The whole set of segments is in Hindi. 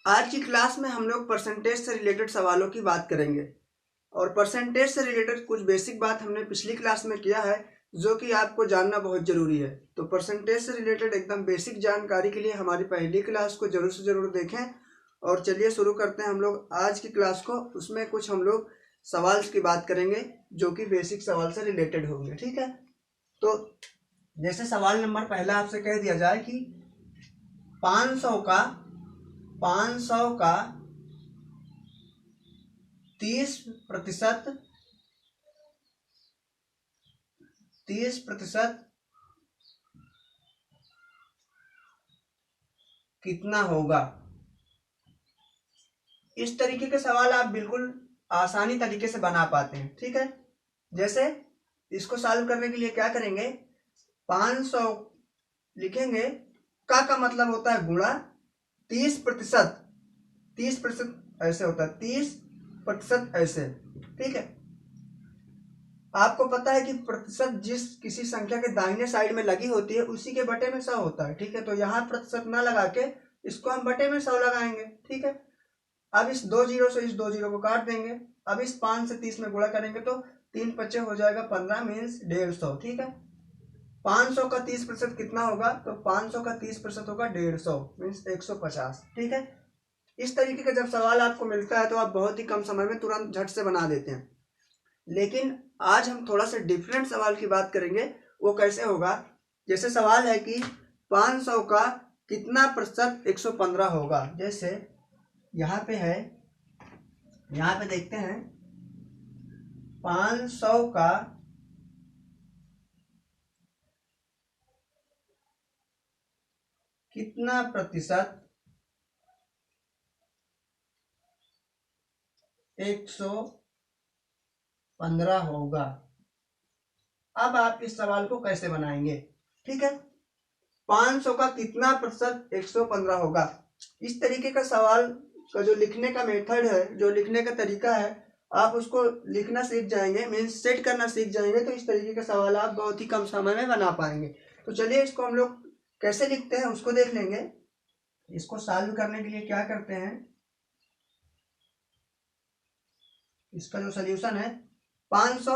आज की क्लास में हम लोग परसेंटेज से रिलेटेड सवालों की बात करेंगे और परसेंटेज से रिलेटेड कुछ बेसिक बात हमने पिछली क्लास में किया है जो कि आपको जानना बहुत ज़रूरी है। तो परसेंटेज से रिलेटेड एकदम बेसिक जानकारी के लिए हमारी पहली क्लास को ज़रूर से ज़रूर देखें। और चलिए शुरू करते हैं हम लोग आज की क्लास को। उसमें कुछ हम लोग सवाल की बात करेंगे जो कि बेसिक सवाल से रिलेटेड होंगे, ठीक है। तो जैसे सवाल नंबर पहला आपसे कह दिया जाए कि 500 का 30% कितना होगा। इस तरीके के सवाल आप बिल्कुल आसानी तरीके से बना पाते हैं, ठीक है। जैसे इसको सॉल्व करने के लिए क्या करेंगे, 500 लिखेंगे, का मतलब होता है गुणा 30%। 30% ऐसे होता है, 30% ऐसे, ठीक है। आपको पता है कि प्रतिशत जिस किसी संख्या के दाहिने साइड में लगी होती है उसी के बटे में 100 होता है, ठीक है। तो यहाँ प्रतिशत ना लगा के इसको हम बटे में 100 लगाएंगे, ठीक है। अब इस 2 जीरो से इस 2 जीरो को काट देंगे। अब इस 5 से 30 में गुणा करेंगे तो 3 पच्चे हो जाएगा 15 मीन्स 150, ठीक है। 500 का 30% कितना होगा, तो 500 का 30% होगा 150 मीन्स 150, ठीक है। इस तरीके का जब सवाल आपको मिलता है तो आप बहुत ही कम समय में तुरंत झट से बना देते हैं। लेकिन आज हम थोड़ा सा डिफरेंट सवाल की बात करेंगे। वो कैसे होगा, जैसे सवाल है कि 500 का कितना प्रतिशत 115 होगा। जैसे यहाँ पे है, यहाँ पे देखते हैं 500 का कितना प्रतिशत 115 होगा। अब आप इस सवाल को कैसे बनाएंगे, ठीक है। 500 का कितना प्रतिशत 115 होगा। इस तरीके का सवाल का जो लिखने का मेथड है, जो लिखने का तरीका है, आप उसको लिखना सीख जाएंगे, मीन्स सेट करना सीख जाएंगे, तो इस तरीके का सवाल आप बहुत ही कम समय में बना पाएंगे। तो चलिए इसको हम लोग कैसे लिखते हैं उसको देख लेंगे। इसको सॉल्व करने के लिए क्या करते हैं, इसका जो सोल्यूशन है 500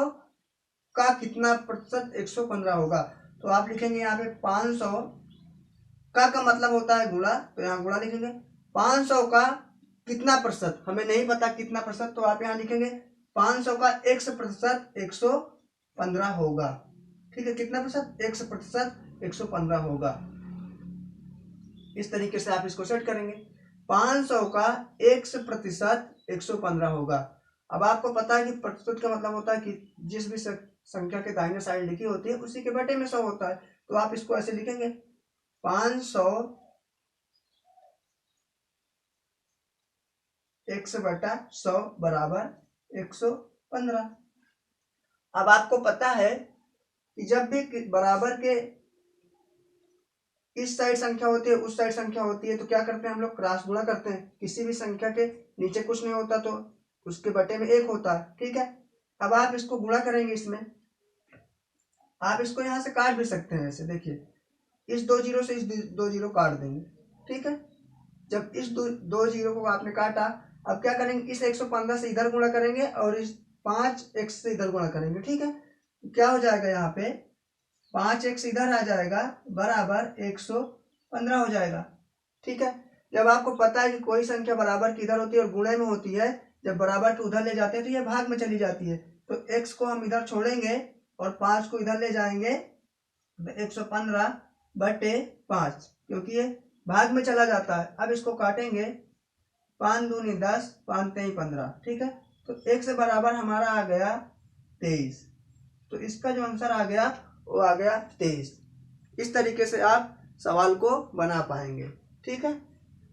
का कितना प्रतिशत 115 होगा। तो आप लिखेंगे यहाँ पे 500 का मतलब होता है गुणा, तो यहाँ गुणा लिखेंगे। 500 का कितना प्रतिशत हमें नहीं पता कितना प्रतिशत, तो आप यहाँ लिखेंगे 500 का x प्रतिशत 115 होगा, ठीक है। कितना प्रतिशत, x प्रतिशत 115 होगा। इस तरीके से आप इसको सेट करेंगे। 500 का x प्रतिशत 115 होगा। अब आपको पता है कि प्रतिशत का मतलब होता है कि जिस भी संख्या के दाहिने साइड लिखी होती है उसी के बटे में 100 होता है। तो आप इसको ऐसे लिखेंगे 500 x बटा 100 बराबर 115। अब आपको पता है कि जब भी बराबर के इस साइड संख्या होती है उस साइड संख्या होती है तो क्या करते हैं हम लोग, क्रॉस गुणा करते हैं। किसी भी संख्या के नीचे कुछ नहीं होता तो उसके बटे में 1 होता है, ठीक है। अब आप इसको गुणा करेंगे, इसमें आप इसको यहाँ से काट भी सकते हैं। ऐसे देखिए, इस 2 जीरो से इस 2 जीरो काट देंगे, ठीक है। जब इस दो जीरो को आपने काटा, अब क्या करेंगे, इस 115 से इधर गुणा करेंगे और इस 5x से इधर गुणा करेंगे, ठीक है। क्या हो जाएगा, यहाँ पे 5x इधर आ जाएगा बराबर 115 हो जाएगा, ठीक है। जब आपको पता है कि कोई संख्या बराबर की इधर होती है और गुणे में होती है, जब बराबर के उधर ले जाते हैं तो ये भाग में चली जाती है। तो x को हम इधर छोड़ेंगे और 5 को इधर ले जाएंगे, 115 बटे 5, क्योंकि ये भाग में चला जाता है। अब इसको काटेंगे, 5 दूनी 10, 5 तेई 15, ठीक है। तो x बराबर हमारा आ गया 23। तो इसका जो आंसर आ गया वो आ गया 23। इस तरीके से आप सवाल को बना पाएंगे, ठीक है।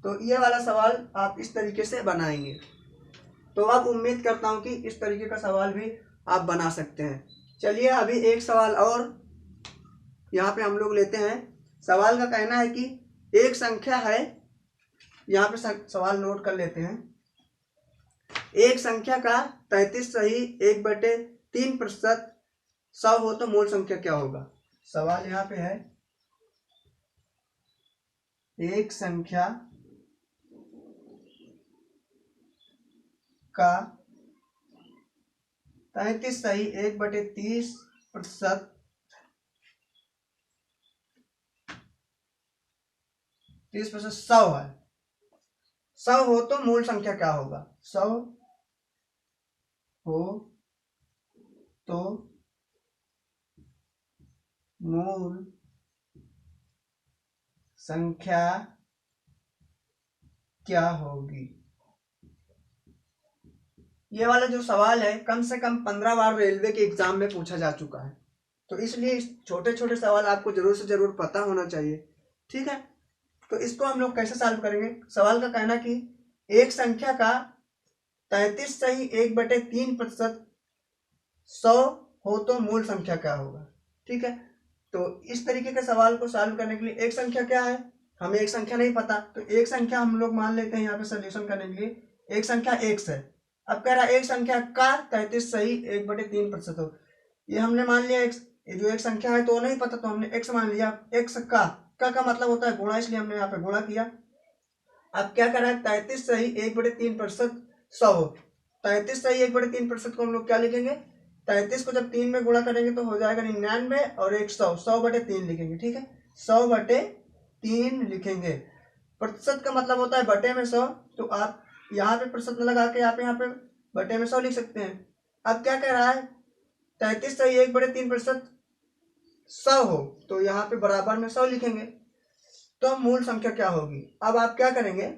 तो ये वाला सवाल आप इस तरीके से बनाएंगे। तो अब उम्मीद करता हूँ कि इस तरीके का सवाल भी आप बना सकते हैं। चलिए अभी एक सवाल और यहाँ पे हम लोग लेते हैं। सवाल का कहना है कि एक संख्या है, यहाँ पे सवाल नोट कर लेते हैं। एक संख्या का 33 सही 1/3% 100 हो तो मूल संख्या क्या होगा। सवाल यहाँ पे है, एक संख्या का 33 सही 1/30%, 30% 100 है। 100 हो तो मूल संख्या क्या होगा? 100 हो तो मूल संख्या क्या होगी? ये वाला जो सवाल है कम से कम 15 बार रेलवे के एग्जाम में पूछा जा चुका है, तो इसलिए छोटे छोटे सवाल आपको जरूर से जरूर पता होना चाहिए। ठीक है, तो इसको हम लोग कैसे सॉल्व करेंगे? सवाल का कहना कि एक संख्या का 33 सही 1/3% 100 हो तो मूल संख्या क्या होगा? ठीक है, तो इस तरीके के सवाल को सॉल्व करने के लिए एक संख्या क्या है, हमें एक संख्या नहीं पता, तो एक संख्या हम लोग मान लेते हैं यहाँ पे सोल्यूशन करने के लिए। एक संख्या x है। अब कह रहा है एक संख्या का 33 सही 1/3% हो, ये हमने मान लिया x, ये जो एक संख्या है तो वो नहीं पता तो हमने x मान लिया। x का मतलब होता है गुणा, इसलिए हमने यहाँ पे गुणा किया। अब क्या कर रहा है 33 सही 1/3% 100 हो, 33 सही 1/3% को हम लोग क्या लिखेंगे? 33 को जब 3 में गुणा करेंगे तो हो जाएगा 99 और 100, 100/3 लिखेंगे। ठीक है, 100/3 लिखेंगे। प्रतिशत का मतलब होता है बटे में 100, तो आप यहाँ पे प्रतिशत लगा के आप यहाँ पे बटे में 100 लिख सकते हैं। अब क्या कह रहा है 33 सही 1/3% 100 हो, तो यहाँ पे बराबर में 100 लिखेंगे। तो मूल संख्या क्या होगी? अब आप क्या करेंगे,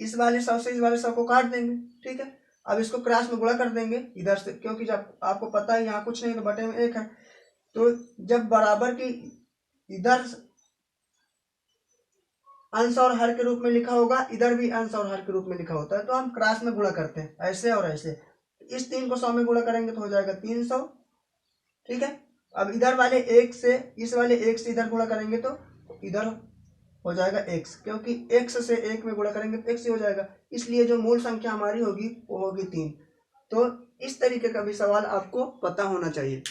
इस वाले 100 से इस वाले 100 को काट देंगे। ठीक है, अब इसको क्रॉस में गुणा कर देंगे इधर से, क्योंकि जब आपको पता है यहाँ कुछ नहीं तो बटे में 1 है, तो जब बराबर की इधर अंश और हर के रूप में लिखा होगा, इधर भी अंश और हर के रूप में लिखा होता है, तो हम क्रॉस में गुणा करते हैं ऐसे और ऐसे। इस 3 को 100 में गुणा करेंगे तो हो जाएगा 300। ठीक है, अब इधर वाले 1 से इस वाले 1 से इधर गुणा करेंगे तो इधर हो जाएगा x, क्योंकि x से 1 में गुणा करेंगे तो x ही हो जाएगा, इसलिए जो मूल संख्या हमारी होगी वो होगी 3। तो इस तरीके का भी सवाल आपको पता होना चाहिए।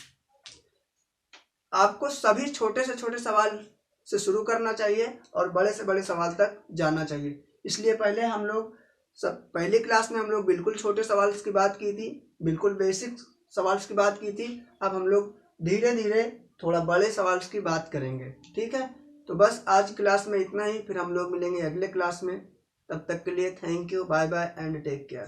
आपको सभी छोटे से छोटे सवाल से शुरू करना चाहिए और बड़े से बड़े सवाल तक जाना चाहिए। इसलिए पहले हम लोग पहली क्लास में हम लोग बिल्कुल छोटे सवाल की बात की थी, बिल्कुल बेसिक सवाल की बात की थी। अब हम लोग धीरे धीरे थोड़ा बड़े सवाल की बात करेंगे। ठीक है, तो बस आज क्लास में इतना ही, फिर हम लोग मिलेंगे अगले क्लास में। तब तक के लिए thank you, bye bye and take care.